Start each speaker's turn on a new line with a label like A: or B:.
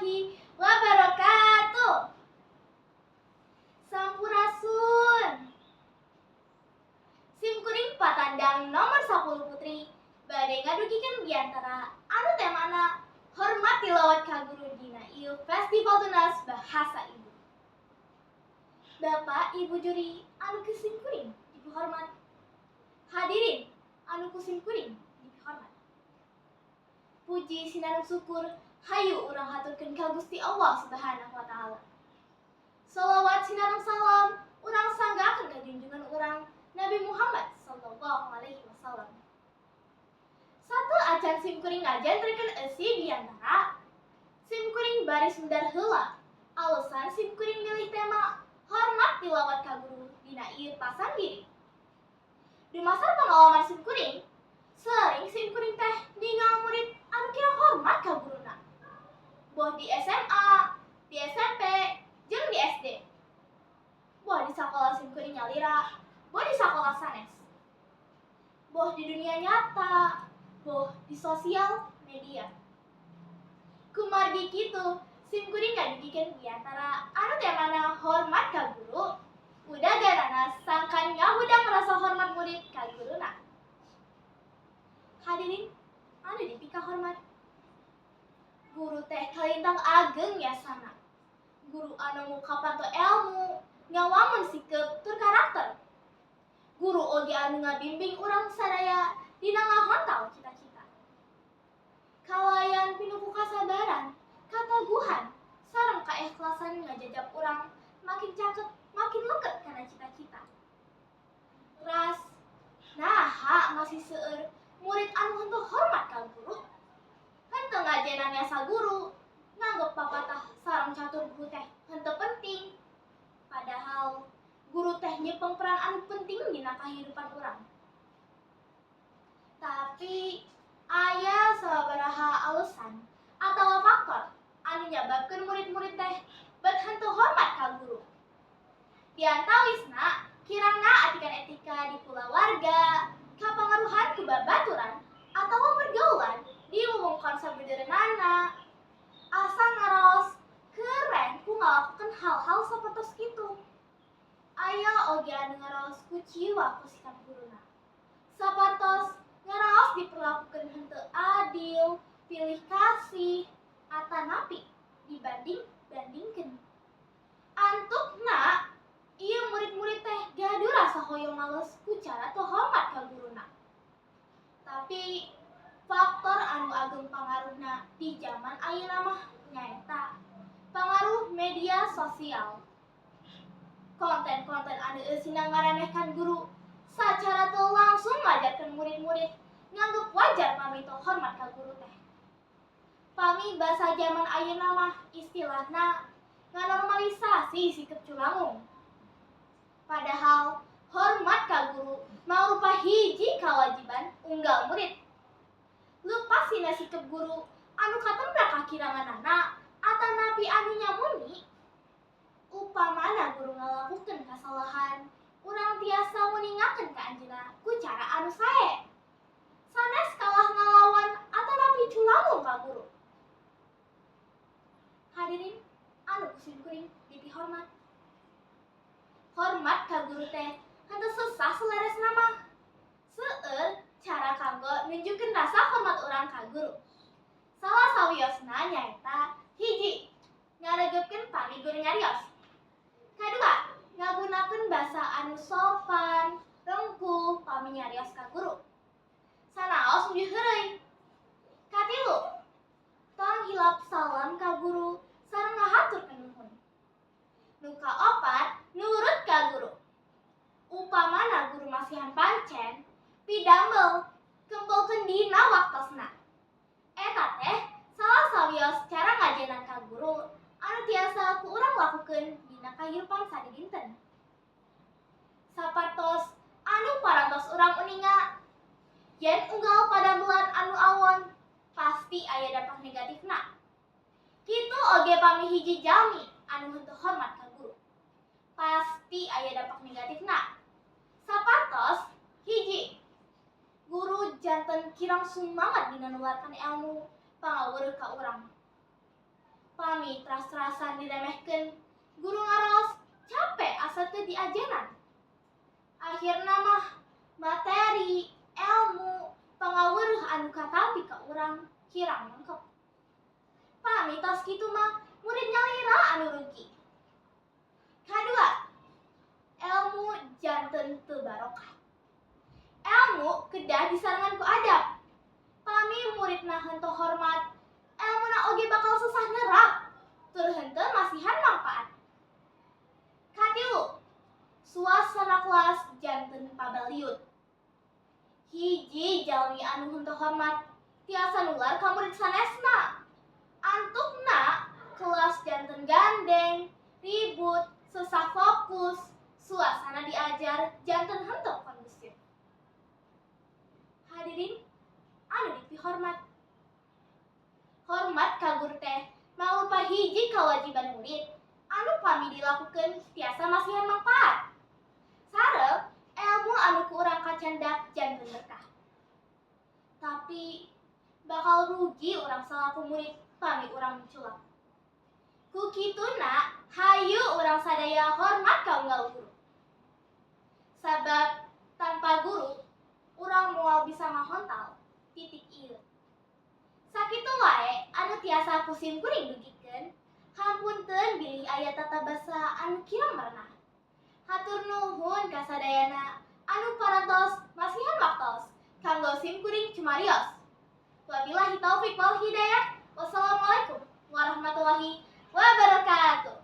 A: warahmatullahi wabarakatuh. Sampurasun. Simkuring patandang nomor 10 putri badai ngadugikeun diantara anu temana hormat tilawat ka guru dina ieu festival tunas bahasa ibu. Bapak Ibu juri anu kusimkuring dihormat. Hadirin anu kusimkuring dihormat. Puji sinareng syukur hayu urang haturkeun ka Gusti Allah Subhanahu wa taala. Shalawat sinareng salam urang sanggakeun ka junjungan urang Nabi Muhammad sallallahu alaihi wasallam. Satu acan simkuring ngajantrekeun eusi diantara simkuring baris mendar heula. Alasan simkuring milih tema hormat tilawat ka guru dina ieu pasandiri. Di masa pengalaman simkuring, sering simkuring teh ningal murid anu kira hormat ka guruna. Boh di SMA, di SMP, jeung di SD. Boh di sakola simkuring nyalira, boh di sakola sanes. Boh di dunia nyata, boh di sosial media. Kumargi kitu, simkuring ngadugikeun diantara anu temana hormat ka guru, udah garana sangkan ngahudang rasa hormat murid ka guruna. Hadirin anu dipika hormat. Guru teh kalintang ageng yasana. Guru anu muka panto ilmu, ngawangun sikep tur karakter. Guru oge anu ngabimbing urang sadaya dina ngahontau cita-cita. Kalayan pinuku kasabaran, kataguhan, sareng kaikhlasan ngajajab urang makin caket, makin leukeut kana cita-cita. Ras naha masih seueur murid anu henteu hormat ka guru. Henteu ngajenan asa guru, nganggep papatah sareng catur guru teh henteu penting. Padahal guru teh nyepeng peran anu penting dina kahirupan urang. Tapi aya sababaraha alasan atawa faktor anu nyababkeun murid-murid teh bet henteu hormat ka guru. Di antawisna kirangna atikan etika di kulawarga, kapangaruhan ku babaturan atawa pergaulan di wewengkon sabeudeureunnana, asa ngaraos keren ku ngalakukeun hal-hal sapertos kitu. Aya oge anu ngaraos kuciwa ku sikap guruna. Sapertos ngaraos diperlakukeun henteu adil, pilih kasih, atanapi dibanding-bandingkeun. Antukna ieu murid-murid teh gaduh rasa hoyong males ku cara teu hormat ka guruna. Tapi faktor anu ageng pangaruhna di zaman ayeuna mah nyaeta pangaruh media sosial. Konten-konten anu eusina ngaremehkan guru sacara teu langsung ngajarkeun murid-murid nganggep wajar pami teu hormat ka guru teh. Pami basa zaman ayeuna mah istilahna nganormalisasi sikep culangung. Padahal hormat ka guru mangrupa hiji kawajiban unggal murid. Lupasina sikep guru anu katembrak kakiranganana atanapi anu nyamuni. Upamana guru ngalakukeun kasalahan, urang tiasa muningakeun ka anjeunna ku cara anu sae. Sanes kalah ngalawan atanapi culangung ka guru. Hadirin anu kusimkuring dipihormat. Hormat ka guru teh henteu susah seleresna mah. Seueur cara kanggo nunjukkeun rasa hormat urang ka guru. Salah sawiosna nyaeta hiji, ngaregepkeun pami guru nyarios. Kadua, ngagunakeun basa anu sopan, rengkuh pami nyarios ka guru. Sanaos ujug heureuy. Katilu, tong hilap salam ka guru sareng ngahaturkeun nuhun. Nu kaopat, nurut ka guru. Upamana guru masihan pancen, pidamel, kempelkeun dina waktosna. Eta teh salah sawios cara ngajenan ka guru anu tiasa ku urang lakukeun dina kahirupan sadinten. Sapartos anu parantos urang uninga, yen unggal padamelan anu awon, pasti aya dampak negatifna. Kitu oge pami hiji jalmi anu henteu hormat ka guru. Pasti aya dampak negatifna. Sapartos hiji, guru janten kirang sumanget dina nularkan ilmu pangaweureuk ka urang. Pami teras-terasan diremehkeun. Guru ngaros capek asa teu diajenan. Akhirna mah materi, ilmu, pangaweuruh anu katampi ka urang kirang lengkep. Pami tos kitu mah murid nyalira anu rugi. Kadua, ilmu janten teu barokah. Ilmu kedah disarengan ku adab. Pami muridna henteu hormat, ilmuna oge bakal susah nerap. Tur henteu masihan manfaat. Katilu, suasana kelas janten pabaliut. Hiji jalmi anu henteu hormat tiasa nular ka murid sanesna. Antukna kelas janten gandeng, ribut, sesak fokus, suasana diajar janten henteu kondusif. Hadirin anu dipihormat. Hormat ka guru teh mangrupa hiji kewajiban murid anu pami dilakukeun tiasa masihan manfaat. Sareng ilmu anu ku urang kacandak janten berkah. Tapi bakal rugi urang salaku murid pami urang menculak. Ku kituna hayu urang sadaya hormat ka unggal guru. Sabab tanpa guru urang moal bisa ngahontal titik ieu. Sakitu wae anu tiasa ku simkuring dugikeun, hampunteun bilih aya tata basa anu kirang merenah. Hatur nuhun ka sadayana anu parantos masihan waktos kanggo simkuring cumarios. Wabillahi taufik wal hidayah. Wassalamualaikum warahmatullahi wabarakatuh.